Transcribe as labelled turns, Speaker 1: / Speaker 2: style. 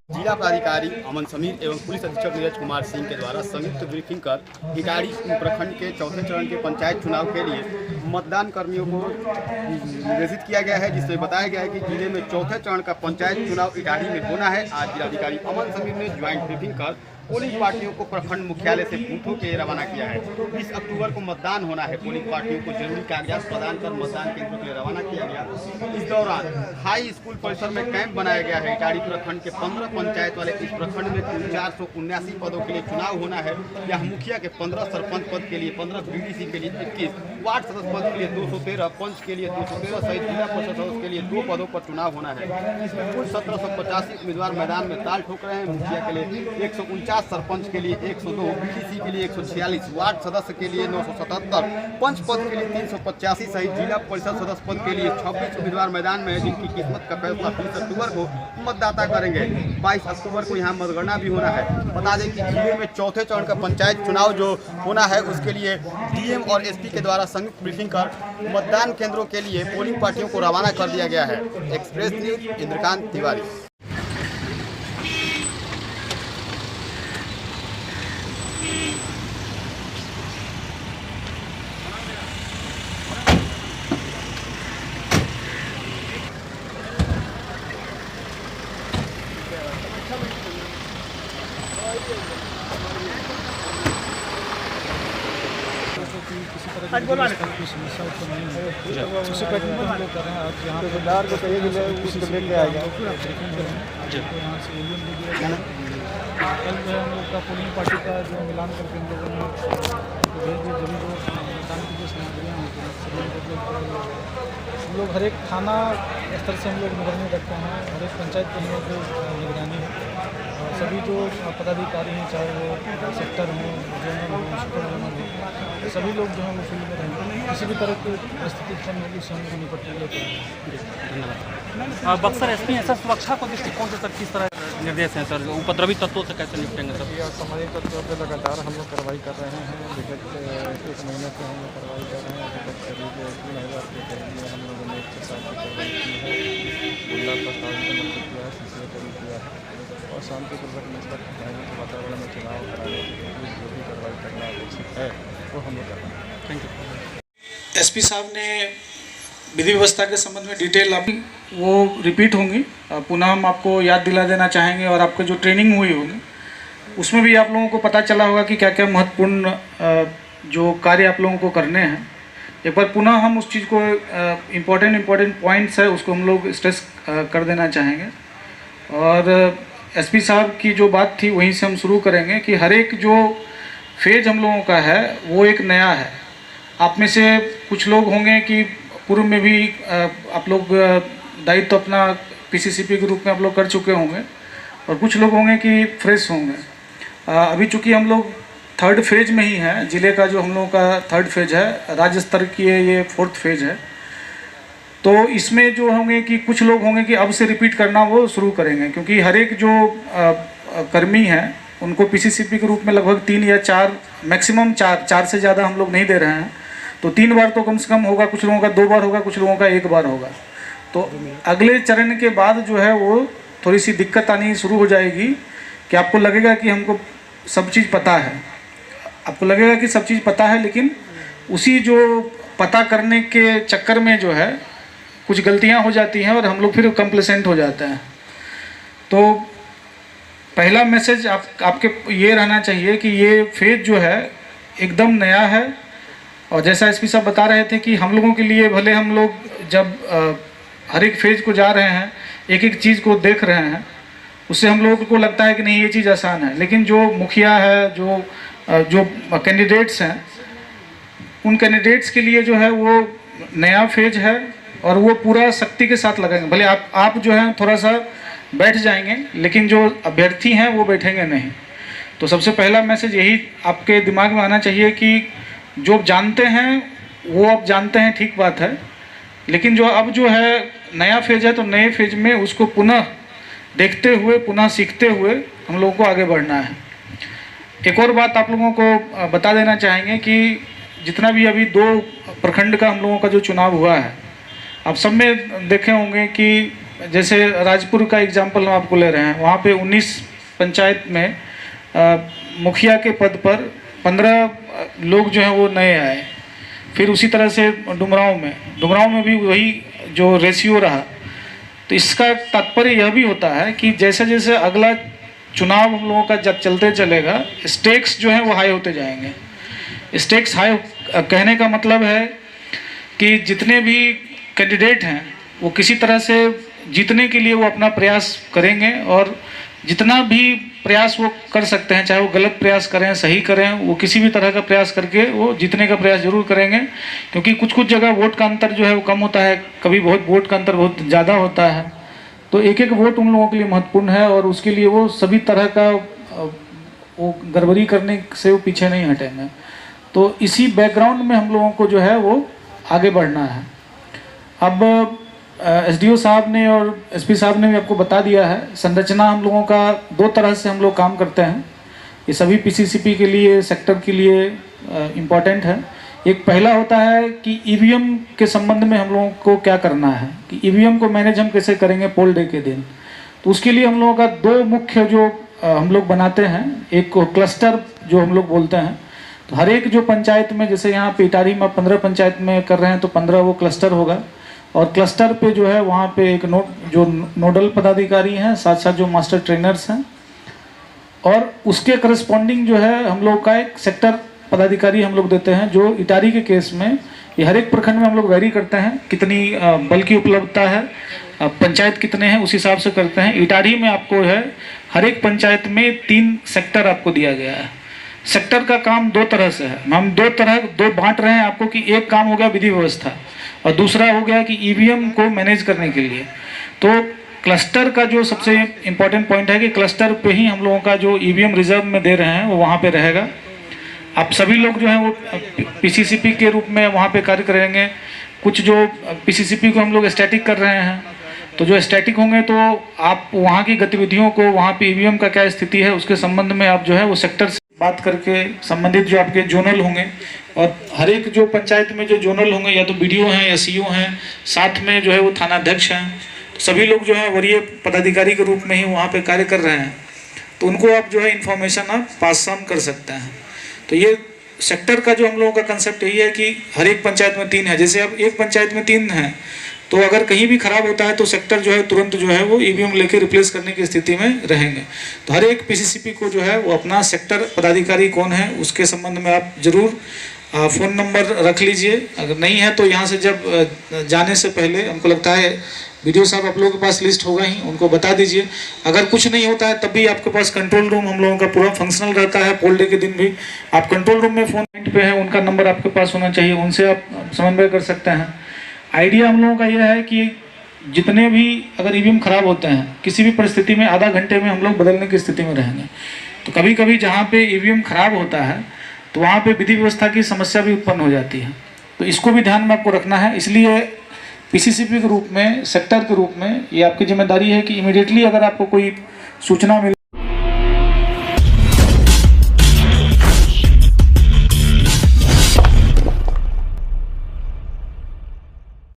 Speaker 1: जिला प्राधिकारी अमन समीर एवं पुलिस अधीक्षक नीरज कुमार सिंह के द्वारा संयुक्त ब्रीफिंग कर इटाड़ी प्रखंड के चौथे चरण के पंचायत चुनाव के लिए मतदान कर्मियों को निर्देशित किया गया है, जिसमें बताया गया है कि जिले में चौथे चरण का पंचायत चुनाव इटाड़ी में होना है। आज जिलाधिकारी अमन समीर ने ज्वाइंट ब्रीफिंग कर पोलिंग पार्टियों को प्रखंड मुख्यालय से बूथों के रवाना किया है। 20 अक्टूबर को मतदान होना है। पोलिंग पार्टियों को जरूरी कागजात प्रदान कर मतदान केंद्रों के लिए रवाना किया गया। इस दौरान हाई स्कूल परिसर में कैंप बनाया गया है। इटाड़ी प्रखंड के 15 पंचायत वाले इस प्रखंड में कुल 479 पदों के लिए चुनाव होना है। यह मुखिया के 15, सरपंच पद के लिए 15, बीडीसी के लिए 21, वार्ड सदस्य पद के लिए 213, पंच के लिए 213 सहित जिला परिषद सदस्य के लिए 2 पदों पर चुनाव होना है। इसमें कुल 1785 उम्मीदवार मैदान में ताल ठोक रहे हैं। मुखिया के लिए 149, सरपंच के लिए 102, बीडीसी के लिए 146, वार्ड सदस्य के लिए 977, पंच पद के लिए 385 सहित जिला परिषद सदस्य पद के लिए 26 उम्मीदवार मैदान में है, जिनकी किस्मत का फैसला 20 अक्टूबर को मतदाता करेंगे। 22 अक्टूबर को यहाँ मतगणना भी होना है। बता दें कि जिले में चौथे चरण का पंचायत चुनाव जो होना है, उसके लिए डीएम और एसपी के द्वारा संयुक्त ब्रीफिंग कर मतदान केंद्रों के लिए पोलिंग पार्टियों को रवाना कर दिया गया है। Express news, Indrakant Tiwari.
Speaker 2: किसी तरह की समस्या उत्पन्न नहीं है। उसी प्रकार हम लोग कर रहे हैं। आज यहाँ सरकार को कहिए कि उसको लेके आएगा। यहाँ से ईवीएम भी दिया गया। कल जो है हम लोग का पोलिंग पार्टी का जो मिलान करके हम लोगों ने भेज दिए। जब जो मतदान की जो सामग्रियाँ होती हैं सभी हम लोग हर एक थाना स्तर से हम लोग निगरानी रखते हैं। हर एक पंचायत के लिए जो निगरानी है, और सभी जो पदाधिकारी हैं, चाहे वो सेक्टर हों, जोनल हों, सुपर जोनल हों, सभी लोग जो हैं वो फील्ड में रहेंगे। किसी भी तरह की परिस्थिति उत्पन्न होगी उससे हम लोग निपटने के लिए।
Speaker 3: धन्यवाद। बक्सर एसपी हैं सर, सुरक्षा को दृष्टिकोण से सर किस तरह निर्देश हैं सर? उपद्रवी तत्वों से कैसे निपटेंगे सर?
Speaker 2: सामाजिक तत्वों पर लगातार हम लोग कार्रवाई कर रहे हैं। विगत 1 महीने से हम लोग कार्रवाई कर रहे हैं। विगत करीब 3000 के करीब हम लोगों ने 107 की कार्रवाई की है। गुंडा प्रस्ताव से मुक्त किया है, सीसीए करी किया है, और शांतिपूर्वक निष्पक्ष वातावरण में चुनाव कराने के लिए जो भी कार्रवाई करना अपेक्षित है वो हम लोग कर रहे हैं।
Speaker 3: Thank you.
Speaker 4: एसपी साहब ने विधि व्यवस्था के संबंध में डिटेल वो रिपीट होंगी। पुनः हम आपको याद दिला देना चाहेंगे, और आपको जो ट्रेनिंग हुई होगी उसमें भी आप लोगों को पता चला होगा कि क्या क्या महत्वपूर्ण जो कार्य आप लोगों को करने हैं। एक बार पुनः हम उस चीज़ को इम्पोर्टेंट पॉइंट्स है उसको हम लोग स्ट्रेस कर देना चाहेंगे। और एसपी साहब की जो बात थी वहीं से हम शुरू करेंगे कि हर एक जो फेज हम लोगों का है वो एक नया है। आप में से कुछ लोग होंगे कि पूर्व में भी आप लोग दायित्व अपना पीसीसीपी के रूप में आप लोग कर चुके होंगे, और कुछ लोग होंगे कि फ्रेश होंगे। अभी चूँकि हम लोग 3rd फेज में ही हैं, ज़िले का जो हम लोगों का 3rd फेज है, राज्य स्तर की ये 4th फेज है। तो इसमें जो होंगे कि कुछ लोग होंगे कि अब से रिपीट करना वो शुरू करेंगे, क्योंकि हर एक जो कर्मी हैं उनको पीसीसीपी के रूप में लगभग 3 या 4, मैक्सिमम 4 से ज़्यादा हम लोग नहीं दे रहे हैं। तो 3 बार तो कम से कम होगा, कुछ लोगों का 2 बार होगा, कुछ लोगों का 1 बार होगा। तो अगले चरण के बाद जो है वो थोड़ी सी दिक्कत आनी शुरू हो जाएगी कि आपको लगेगा कि हमको सब चीज़ पता है। आपको लगेगा कि सब चीज़ पता है, लेकिन उसी जो पता करने के चक्कर में जो है कुछ गलतियां हो जाती हैं और हम लोग फिर कंप्लेसेंट हो जाते हैं। तो पहला मैसेज आपके ये रहना चाहिए कि ये फेज जो है एकदम नया है। और जैसा एसपी साहब बता रहे थे कि हम लोगों के लिए भले हम लोग जब हर एक फेज को जा रहे हैं, एक एक चीज़ को देख रहे हैं, उससे हम लोगों को लगता है कि नहीं ये चीज़ आसान है, लेकिन जो मुखिया है, जो कैंडिडेट्स हैं, उन कैंडिडेट्स के लिए जो है वो नया फेज है और वो पूरा शक्ति के साथ लगेंगे। भले आप जो है थोड़ा सा बैठ जाएंगे, लेकिन जो अभ्यर्थी हैं वो बैठेंगे नहीं। तो सबसे पहला मैसेज यही आपके दिमाग में आना चाहिए कि जो जानते हैं वो अब जानते हैं, ठीक बात है, लेकिन जो अब जो है नया फेज है, तो नए फेज में उसको पुनः देखते हुए, पुनः सीखते हुए हम लोगों को आगे बढ़ना है। एक और बात आप लोगों को बता देना चाहेंगे कि जितना भी अभी 2 प्रखंड का हम लोगों का जो चुनाव हुआ है, आप सब में देखे होंगे कि जैसे राजपुर का एग्जांपल हम आपको ले रहे हैं, वहाँ पे 19 पंचायत में मुखिया के पद पर 15 लोग जो हैं वो नए आए। फिर उसी तरह से डुमरांव में भी वही जो रेशियो रहा। तो इसका तात्पर्य यह भी होता है कि जैसे जैसे अगला चुनाव हम लोगों का जब चलते चलेगा, स्टेक्स जो हैं वो हाई होते जाएंगे। स्टेक्स हाई कहने का मतलब है कि जितने भी कैंडिडेट हैं वो किसी तरह से जीतने के लिए वो अपना प्रयास करेंगे, और जितना भी प्रयास वो कर सकते हैं, चाहे वो गलत प्रयास करें सही करें, वो किसी भी तरह का प्रयास करके वो जीतने का प्रयास जरूर करेंगे। क्योंकि कुछ कुछ जगह वोट का अंतर जो है वो कम होता है, कभी बहुत वोट का अंतर बहुत ज़्यादा होता है। तो एक एक वोट उन लोगों के लिए महत्वपूर्ण है, और उसके लिए वो सभी तरह का वो गड़बड़ी करने से वो पीछे नहीं हटेंगे। तो इसी बैकग्राउंड में हम लोगों को जो है वो आगे बढ़ना है। अब एसडीओ साहब ने और एसपी साहब ने भी आपको बता दिया है, संरचना हम लोगों का 2 तरह से हम लोग काम करते हैं। ये सभी पीसीसीपी के लिए, सेक्टर के लिए इम्पॉर्टेंट है। एक पहला होता है कि ईवीएम के संबंध में हम लोगों को क्या करना है, कि ईवीएम को मैनेज हम कैसे करेंगे पोल डे के दिन। तो उसके लिए हम लोगों का 2 मुख्य जो हम लोग बनाते हैं, एक को क्लस्टर जो हम लोग बोलते हैं। तो हर एक जो पंचायत में, जैसे यहाँ पे इटारी में 15 पंचायत में कर रहे हैं तो 15 वो क्लस्टर होगा, और क्लस्टर पे जो है वहाँ पे एक जो नोडल पदाधिकारी हैं, साथ साथ जो मास्टर ट्रेनर्स हैं, और उसके करस्पॉन्डिंग जो है हम लोग का एक सेक्टर पदाधिकारी हम लोग देते हैं। जो इटारी के केस में ये हर एक प्रखंड में हम लोग वेरी करते हैं, कितनी बल की उपलब्धता है, पंचायत कितने हैं उस हिसाब से करते हैं। इटारी में आपको है हर एक पंचायत में 3 सेक्टर आपको दिया गया है। सेक्टर का काम 2 तरह से है, हम 2 बांट रहे हैं आपको, कि एक काम हो गया विधि व्यवस्था और दूसरा हो गया कि ईवीएम को मैनेज करने के लिए। तो क्लस्टर का जो सबसे इम्पोर्टेंट पॉइंट है कि क्लस्टर पे ही हम लोगों का जो ईवीएम रिजर्व में दे रहे हैं वो वहाँ पे रहेगा। आप सभी लोग जो हैं वो पीसीसीपी के रूप में वहाँ पे कार्य करेंगे। कुछ जो पीसीसीपी को हम लोग स्टैटिक कर रहे हैं, तो जो स्टैटिक होंगे तो आप वहाँ की गतिविधियों को, वहाँ पे ईवीएम का क्या स्थिति है उसके संबंध में आप जो है वो सेक्टर से बात करके संबंधित जो आपके जोनल होंगे, और हर एक जो पंचायत में जो जोनल होंगे या तो बीडीओ हैं या सीओ हैं, साथ में जो है वो थानाध्यक्ष हैं, तो सभी लोग जो है वरीय पदाधिकारी के रूप में ही वहाँ पे कार्य कर रहे हैं। तो उनको आप जो है इन्फॉर्मेशन आप पास ऑन कर सकते हैं। तो ये सेक्टर का जो हम लोगों का कंसेप्ट यही है कि हर एक पंचायत में 3 है। जैसे अब एक पंचायत में 3 हैं तो अगर कहीं भी खराब होता है तो सेक्टर जो है तुरंत जो है वो ईवीएम लेके रिप्लेस करने की स्थिति में रहेंगे। तो हर एक पीसीसीपी को जो है वो अपना सेक्टर पदाधिकारी कौन है उसके संबंध में आप जरूर फ़ोन नंबर रख लीजिए। अगर नहीं है तो यहाँ से जब जाने से पहले, हमको लगता है वीडियो साहब आप लोगों के पास लिस्ट होगा ही, उनको बता दीजिए। अगर कुछ नहीं होता है तब भी आपके पास कंट्रोल रूम हम लोगों का पूरा फंक्शनल रहता है। पोल डे के दिन भी आप कंट्रोल रूम में फ़ोन पे है, उनका नंबर आपके पास होना चाहिए, उनसे आप समन्वय कर सकते हैं। आइडिया हम लोगों का यह है कि जितने भी अगर ईवीएम खराब होते हैं किसी भी परिस्थिति में आधा घंटे में हम लोग बदलने की स्थिति में रहेंगे। तो कभी कभी जहाँ पे ईवीएम खराब होता है तो वहाँ पे विधि व्यवस्था की समस्या भी उत्पन्न हो जाती है। तो इसको भी ध्यान में आपको रखना है। इसलिए पीसीसीपी के रूप में, सेक्टर के रूप में ये आपकी जिम्मेदारी है कि इमीडिएटली अगर आपको कोई सूचना मिले